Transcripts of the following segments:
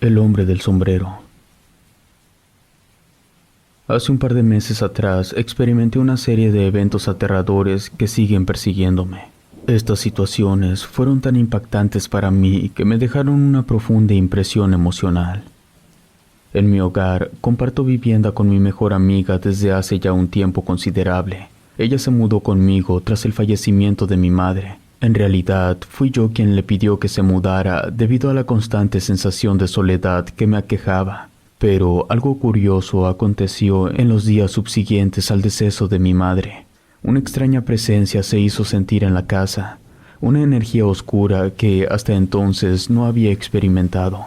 El hombre del sombrero. Hace un par de meses atrás experimenté una serie de eventos aterradores que siguen persiguiéndome. Estas situaciones fueron tan impactantes para mí que me dejaron una profunda impresión emocional. En mi hogar comparto vivienda con mi mejor amiga desde hace ya un tiempo considerable. Ella se mudó conmigo tras el fallecimiento de mi madre. En realidad, fui yo quien le pidió que se mudara debido a la constante sensación de soledad que me aquejaba. Pero algo curioso aconteció en los días subsiguientes al deceso de mi madre. Una extraña presencia se hizo sentir en la casa, una energía oscura que hasta entonces no había experimentado.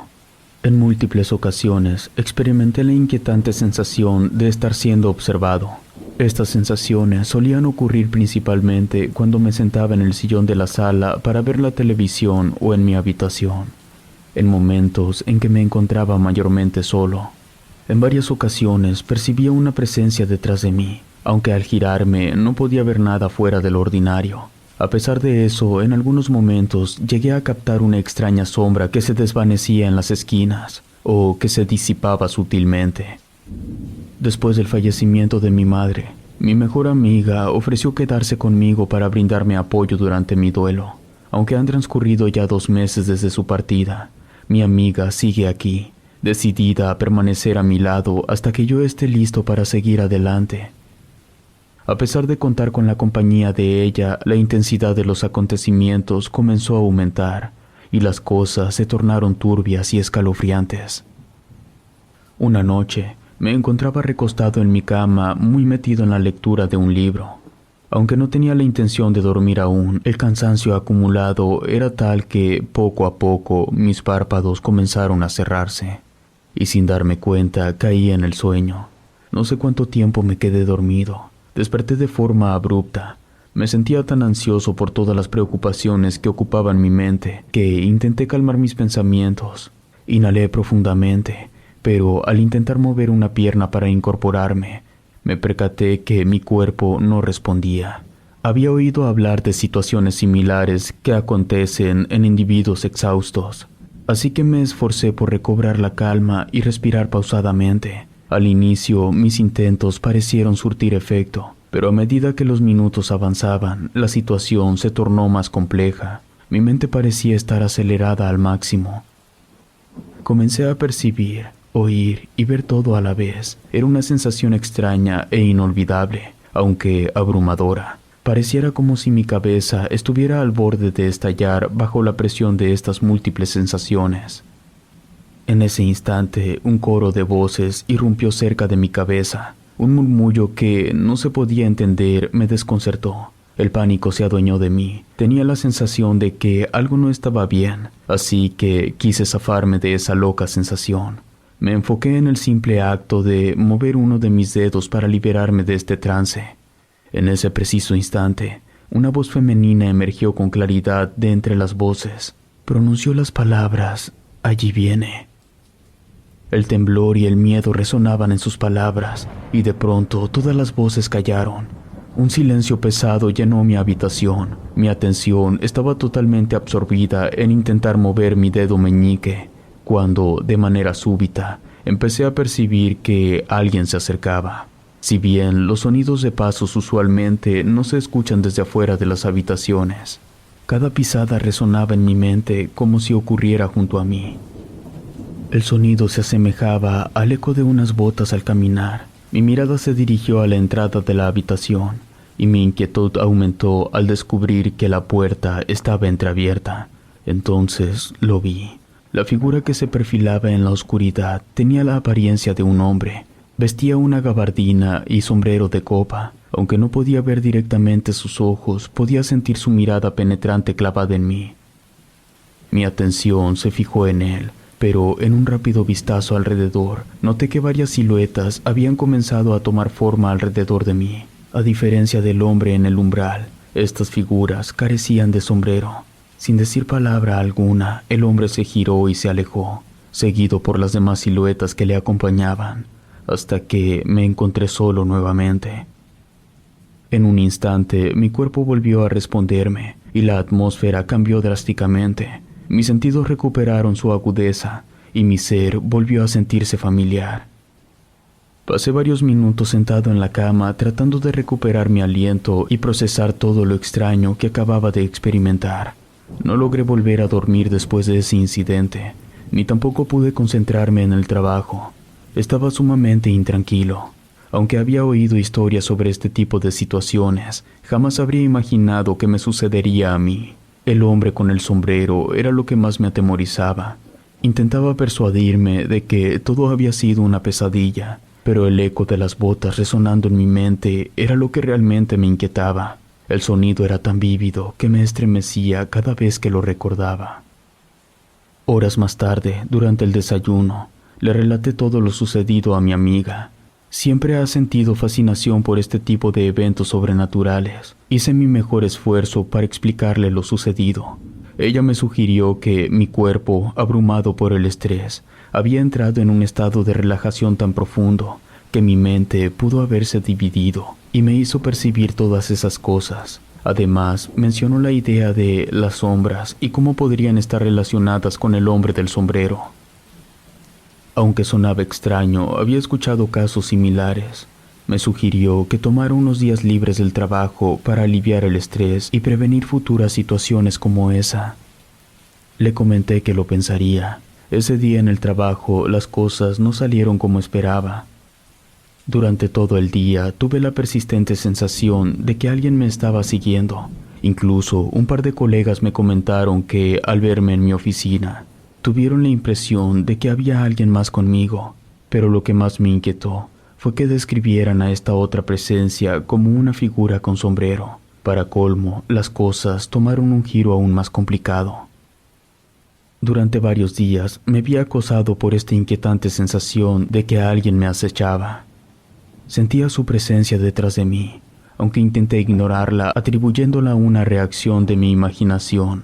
En múltiples ocasiones experimenté la inquietante sensación de estar siendo observado. Estas sensaciones solían ocurrir principalmente cuando me sentaba en el sillón de la sala para ver la televisión o en mi habitación, en momentos en que me encontraba mayormente solo. En varias ocasiones percibía una presencia detrás de mí, aunque al girarme no podía ver nada fuera de lo ordinario. A pesar de eso, en algunos momentos llegué a captar una extraña sombra que se desvanecía en las esquinas o que se disipaba sutilmente. Después del fallecimiento de mi madre, mi mejor amiga ofreció quedarse conmigo para brindarme apoyo durante mi duelo. Aunque han transcurrido ya 2 meses desde su partida, mi amiga sigue aquí, decidida a permanecer a mi lado hasta que yo esté listo para seguir adelante. A pesar de contar con la compañía de ella, la intensidad de los acontecimientos comenzó a aumentar y las cosas se tornaron turbias y escalofriantes. Una noche, me encontraba recostado en mi cama, muy metido en la lectura de un libro. Aunque no tenía la intención de dormir aún, el cansancio acumulado era tal que, poco a poco, mis párpados comenzaron a cerrarse, y sin darme cuenta caí en el sueño. No sé cuánto tiempo me quedé dormido. Desperté de forma abrupta. Me sentía tan ansioso por todas las preocupaciones que ocupaban mi mente, que intenté calmar mis pensamientos. Inhalé profundamente, pero al intentar mover una pierna para incorporarme, me percaté que mi cuerpo no respondía. Había oído hablar de situaciones similares que acontecen en individuos exhaustos, así que me esforcé por recobrar la calma y respirar pausadamente. Al inicio, mis intentos parecieron surtir efecto, pero a medida que los minutos avanzaban, la situación se tornó más compleja. Mi mente parecía estar acelerada al máximo. Comencé a percibir, oír y ver todo a la vez. Era una sensación extraña e inolvidable, aunque abrumadora. Pareciera como si mi cabeza estuviera al borde de estallar bajo la presión de estas múltiples sensaciones. En ese instante, un coro de voces irrumpió cerca de mi cabeza. Un murmullo que no se podía entender me desconcertó. El pánico se adueñó de mí. Tenía la sensación de que algo no estaba bien, así que quise zafarme de esa loca sensación. Me enfoqué en el simple acto de mover uno de mis dedos para liberarme de este trance. En ese preciso instante, una voz femenina emergió con claridad de entre las voces. Pronunció las palabras: «Allí viene». El temblor y el miedo resonaban en sus palabras, y de pronto todas las voces callaron. Un silencio pesado llenó mi habitación. Mi atención estaba totalmente absorbida en intentar mover mi dedo meñique, cuando, de manera súbita, empecé a percibir que alguien se acercaba. Si bien los sonidos de pasos usualmente no se escuchan desde afuera de las habitaciones, cada pisada resonaba en mi mente como si ocurriera junto a mí. El sonido se asemejaba al eco de unas botas al caminar. Mi mirada se dirigió a la entrada de la habitación, y mi inquietud aumentó al descubrir que la puerta estaba entreabierta. Entonces lo vi. La figura que se perfilaba en la oscuridad tenía la apariencia de un hombre. Vestía una gabardina y sombrero de copa. Aunque no podía ver directamente sus ojos, podía sentir su mirada penetrante clavada en mí. Mi atención se fijó en él, pero en un rápido vistazo alrededor, noté que varias siluetas habían comenzado a tomar forma alrededor de mí. A diferencia del hombre en el umbral, estas figuras carecían de sombrero. Sin decir palabra alguna, el hombre se giró y se alejó, seguido por las demás siluetas que le acompañaban, hasta que me encontré solo nuevamente. En un instante, mi cuerpo volvió a responderme, y la atmósfera cambió drásticamente. Mis sentidos recuperaron su agudeza, y mi ser volvió a sentirse familiar. Pasé varios minutos sentado en la cama tratando de recuperar mi aliento y procesar todo lo extraño que acababa de experimentar. No logré volver a dormir después de ese incidente, ni tampoco pude concentrarme en el trabajo. Estaba sumamente intranquilo. Aunque había oído historias sobre este tipo de situaciones, jamás habría imaginado que me sucedería a mí. El hombre con el sombrero era lo que más me atemorizaba. Intentaba persuadirme de que todo había sido una pesadilla, pero el eco de las botas resonando en mi mente era lo que realmente me inquietaba. El sonido era tan vívido que me estremecía cada vez que lo recordaba. Horas más tarde, durante el desayuno, le relaté todo lo sucedido a mi amiga. Siempre ha sentido fascinación por este tipo de eventos sobrenaturales. Hice mi mejor esfuerzo para explicarle lo sucedido. Ella me sugirió que mi cuerpo, abrumado por el estrés, había entrado en un estado de relajación tan profundo que mi mente pudo haberse dividido y me hizo percibir todas esas cosas. Además, mencionó la idea de las sombras y cómo podrían estar relacionadas con el hombre del sombrero. Aunque sonaba extraño, había escuchado casos similares. Me sugirió que tomara unos días libres del trabajo para aliviar el estrés y prevenir futuras situaciones como esa. Le comenté que lo pensaría. Ese día en el trabajo las cosas no salieron como esperaba. Durante todo el día tuve la persistente sensación de que alguien me estaba siguiendo. Incluso un par de colegas me comentaron que, al verme en mi oficina, tuvieron la impresión de que había alguien más conmigo, pero lo que más me inquietó fue que describieran a esta otra presencia como una figura con sombrero. Para colmo, las cosas tomaron un giro aún más complicado. Durante varios días me vi acosado por esta inquietante sensación de que alguien me acechaba. Sentía su presencia detrás de mí, aunque intenté ignorarla atribuyéndola a una reacción de mi imaginación.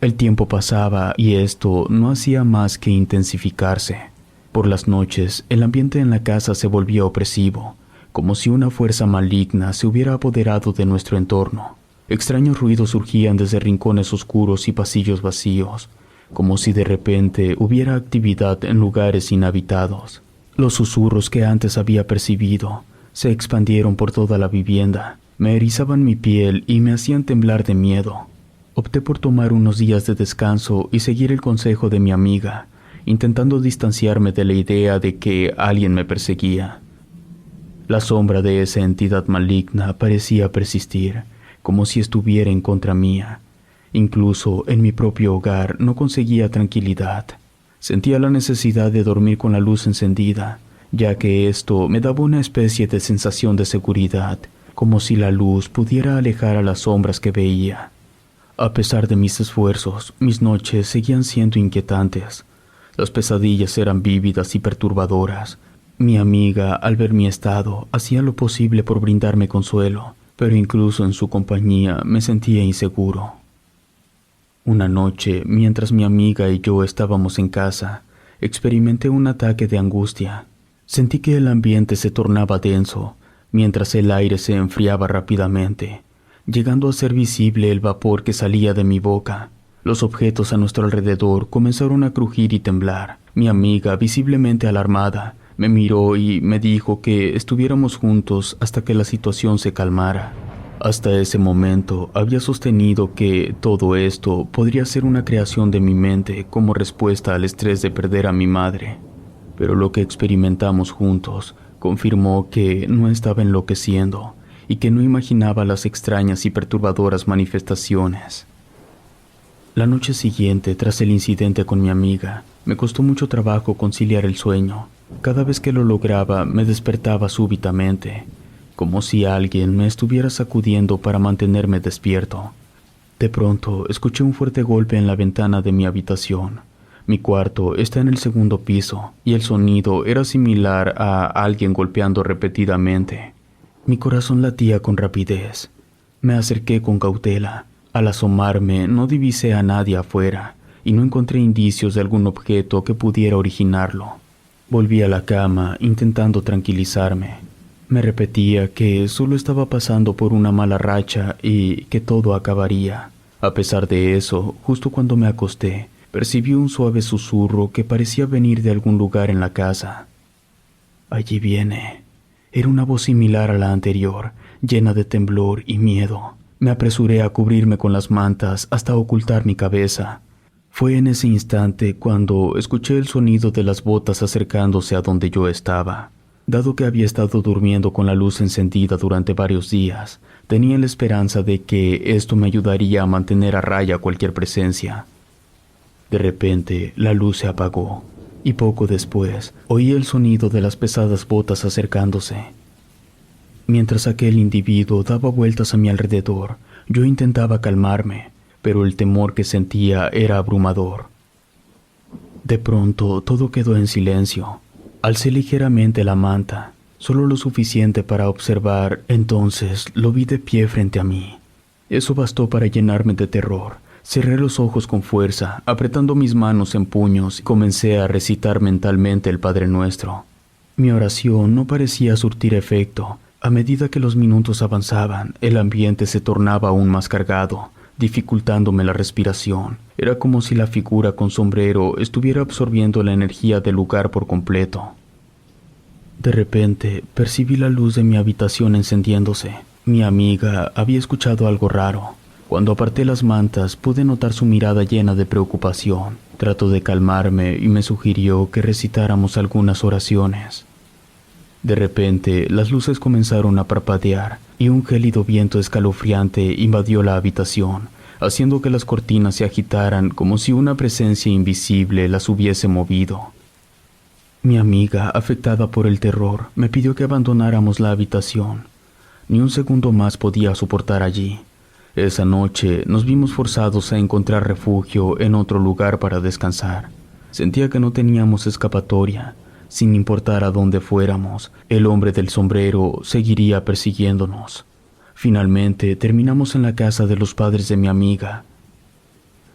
El tiempo pasaba y esto no hacía más que intensificarse. Por las noches, el ambiente en la casa se volvía opresivo, como si una fuerza maligna se hubiera apoderado de nuestro entorno. Extraños ruidos surgían desde rincones oscuros y pasillos vacíos, como si de repente hubiera actividad en lugares inhabitados. Los susurros que antes había percibido se expandieron por toda la vivienda, me erizaban mi piel y me hacían temblar de miedo. Opté por tomar unos días de descanso y seguir el consejo de mi amiga, intentando distanciarme de la idea de que alguien me perseguía. La sombra de esa entidad maligna parecía persistir, como si estuviera en contra mía. Incluso en mi propio hogar no conseguía tranquilidad. Sentía la necesidad de dormir con la luz encendida, ya que esto me daba una especie de sensación de seguridad, como si la luz pudiera alejar a las sombras que veía. A pesar de mis esfuerzos, mis noches seguían siendo inquietantes. Las pesadillas eran vívidas y perturbadoras. Mi amiga, al ver mi estado, hacía lo posible por brindarme consuelo, pero incluso en su compañía me sentía inseguro. Una noche, mientras mi amiga y yo estábamos en casa, experimenté un ataque de angustia. Sentí que el ambiente se tornaba denso, mientras el aire se enfriaba rápidamente, llegando a ser visible el vapor que salía de mi boca. Los objetos a nuestro alrededor comenzaron a crujir y temblar. Mi amiga, visiblemente alarmada, me miró y me dijo que estuviéramos juntos hasta que la situación se calmara. Hasta ese momento había sostenido que todo esto podría ser una creación de mi mente como respuesta al estrés de perder a mi madre. Pero lo que experimentamos juntos confirmó que no estaba enloqueciendo y que no imaginaba las extrañas y perturbadoras manifestaciones. La noche siguiente, tras el incidente con mi amiga, me costó mucho trabajo conciliar el sueño. Cada vez que lo lograba, me despertaba súbitamente, como si alguien me estuviera sacudiendo para mantenerme despierto. De pronto, escuché un fuerte golpe en la ventana de mi habitación. Mi cuarto está en el segundo piso, y el sonido era similar a alguien golpeando repetidamente. Mi corazón latía con rapidez. Me acerqué con cautela. Al asomarme, no divisé a nadie afuera, y no encontré indicios de algún objeto que pudiera originarlo. Volví a la cama, intentando tranquilizarme. Me repetía que solo estaba pasando por una mala racha y que todo acabaría. A pesar de eso, justo cuando me acosté, percibí un suave susurro que parecía venir de algún lugar en la casa. «Allí viene». Era una voz similar a la anterior, llena de temblor y miedo. Me apresuré a cubrirme con las mantas hasta ocultar mi cabeza. Fue en ese instante cuando escuché el sonido de las botas acercándose a donde yo estaba. Dado que había estado durmiendo con la luz encendida durante varios días, tenía la esperanza de que esto me ayudaría a mantener a raya cualquier presencia. De repente, la luz se apagó, y poco después oí el sonido de las pesadas botas acercándose. Mientras aquel individuo daba vueltas a mi alrededor, yo intentaba calmarme, pero el temor que sentía era abrumador. De pronto, todo quedó en silencio. Alcé ligeramente la manta, solo lo suficiente para observar, entonces lo vi de pie frente a mí. Eso bastó para llenarme de terror. Cerré los ojos con fuerza, apretando mis manos en puños y comencé a recitar mentalmente el Padre Nuestro. Mi oración no parecía surtir efecto. A medida que los minutos avanzaban, el ambiente se tornaba aún más cargado, dificultándome la respiración. Era como si la figura con sombrero estuviera absorbiendo la energía del lugar por completo. De repente, percibí la luz de mi habitación encendiéndose. Mi amiga había escuchado algo raro. Cuando aparté las mantas, pude notar su mirada llena de preocupación. Trató de calmarme y me sugirió que recitáramos algunas oraciones. De repente, las luces comenzaron a parpadear y un gélido viento escalofriante invadió la habitación, haciendo que las cortinas se agitaran como si una presencia invisible las hubiese movido. Mi amiga, afectada por el terror, me pidió que abandonáramos la habitación. Ni un segundo más podía soportar allí. Esa noche nos vimos forzados a encontrar refugio en otro lugar para descansar. Sentía que no teníamos escapatoria. Sin importar a dónde fuéramos, el hombre del sombrero seguiría persiguiéndonos. Finalmente, terminamos en la casa de los padres de mi amiga.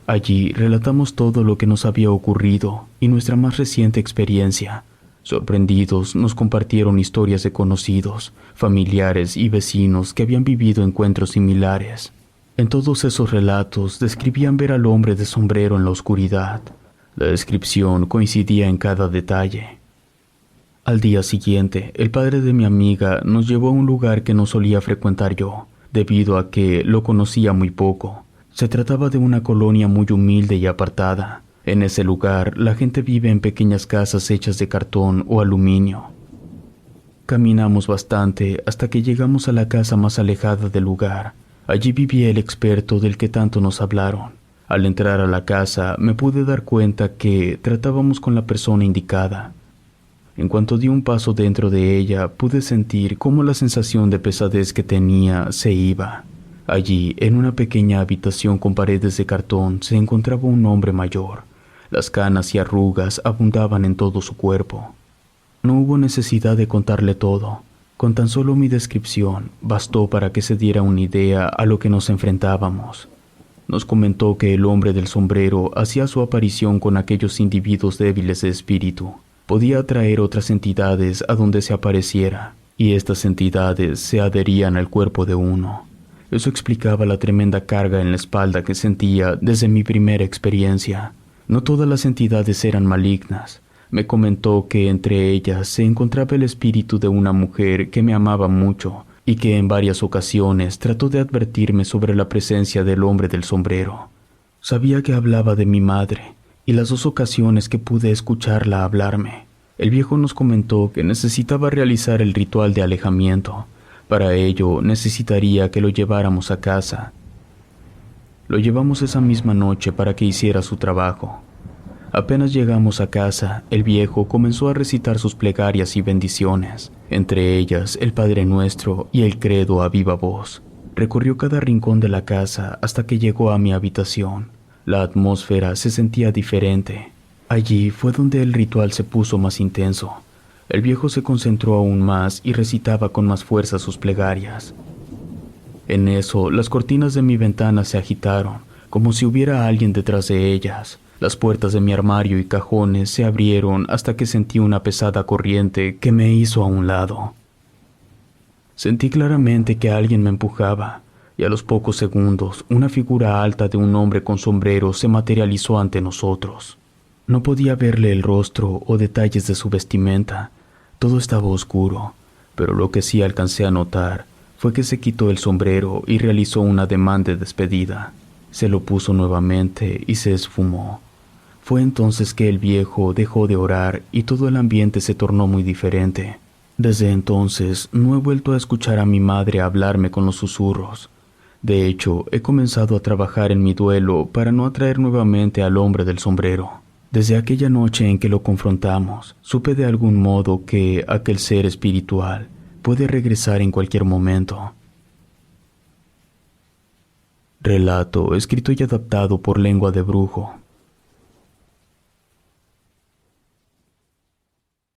Allí relatamos todo lo que nos había ocurrido y nuestra más reciente experiencia. Sorprendidos, nos compartieron historias de conocidos, familiares y vecinos que habían vivido encuentros similares. En todos esos relatos describían ver al hombre de sombrero en la oscuridad. La descripción coincidía en cada detalle. Al día siguiente, el padre de mi amiga nos llevó a un lugar que no solía frecuentar yo, debido a que lo conocía muy poco. Se trataba de una colonia muy humilde y apartada. En ese lugar, la gente vive en pequeñas casas hechas de cartón o aluminio. Caminamos bastante hasta que llegamos a la casa más alejada del lugar. Allí vivía el experto del que tanto nos hablaron. Al entrar a la casa, me pude dar cuenta que tratábamos con la persona indicada. En cuanto di un paso dentro de ella, pude sentir cómo la sensación de pesadez que tenía se iba. Allí, en una pequeña habitación con paredes de cartón, se encontraba un hombre mayor. Las canas y arrugas abundaban en todo su cuerpo. No hubo necesidad de contarle todo. Con tan solo mi descripción, bastó para que se diera una idea a lo que nos enfrentábamos. Nos comentó que el hombre del sombrero hacía su aparición con aquellos individuos débiles de espíritu. Podía atraer otras entidades a donde se apareciera, y estas entidades se adherían al cuerpo de uno. Eso explicaba la tremenda carga en la espalda que sentía desde mi primera experiencia. No todas las entidades eran malignas. Me comentó que entre ellas se encontraba el espíritu de una mujer que me amaba mucho y que en varias ocasiones trató de advertirme sobre la presencia del hombre del sombrero. Sabía que hablaba de mi madre, y las 2 ocasiones que pude escucharla hablarme, el viejo nos comentó que necesitaba realizar el ritual de alejamiento. Para ello necesitaría que lo lleváramos a casa. Lo llevamos esa misma noche para que hiciera su trabajo. Apenas llegamos a casa, el viejo comenzó a recitar sus plegarias y bendiciones, entre ellas el Padre Nuestro y el credo a viva voz. Recorrió cada rincón de la casa hasta que llegó a mi habitación. La atmósfera se sentía diferente. Allí fue donde el ritual se puso más intenso. El viejo se concentró aún más y recitaba con más fuerza sus plegarias. En eso, las cortinas de mi ventana se agitaron, como si hubiera alguien detrás de ellas. Las puertas de mi armario y cajones se abrieron hasta que sentí una pesada corriente que me hizo a un lado. Sentí claramente que alguien me empujaba. y a los pocos segundos una figura alta de un hombre con sombrero se materializó ante nosotros. No podía verle el rostro o detalles de su vestimenta, todo estaba oscuro, pero lo que sí alcancé a notar fue que se quitó el sombrero y realizó un ademán de despedida. Se lo puso nuevamente y se esfumó. Fue entonces que el viejo dejó de orar y todo el ambiente se tornó muy diferente. Desde entonces no he vuelto a escuchar a mi madre hablarme con los susurros. De hecho, he comenzado a trabajar en mi duelo para no atraer nuevamente al hombre del sombrero. Desde aquella noche en que lo confrontamos, supe de algún modo que aquel ser espiritual puede regresar en cualquier momento. Relato escrito y adaptado por Lengua de Brujo.